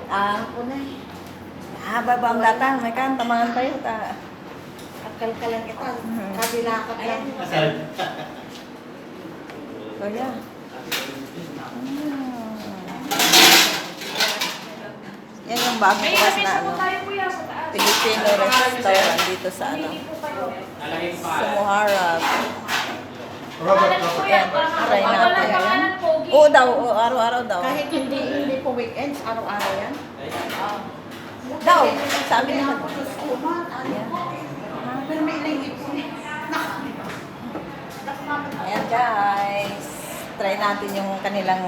Ako na eh. Baba ang data. May kan, tamangan tayo. Akal-kalan kita. Kabilakot lang. Kaya. Yan yung bagong bukas na ano. Filipino restaurant dito sa ano. Sa Muharraq. Yan, try natin. Oo daw, araw-araw daw. Kahit hindi po weekends, araw-araw yan. Daw, sabi naman. Ayan. Ayan guys. Try natin yung kanilang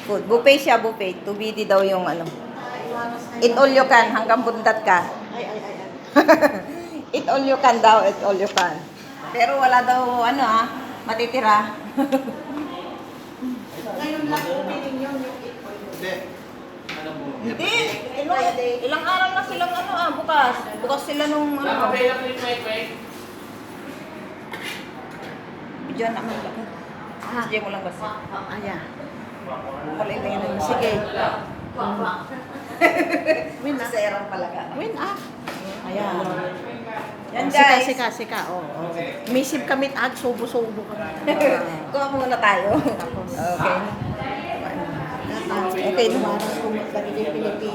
food. Buffet siya, buffet. Tubidi daw yung ano. Eat all you can hanggang bundat ka. Ay. Eat all you can daw, eat all you can. Pero wala daw ano matitira. Ngayon lang opening yun yung Hindi. Ilang araw na silang bukas. Bukas sila nung Video naman lang. Sige mo lang basta. Ayan. Kulay na yun. Sige. Win Sa erang palaga. Win Ayan. Yan guys. Sika. Misip kami at subo-subo kami. Kuha muna tayo. Okay. Okay. Para kung magdali Pilipinas.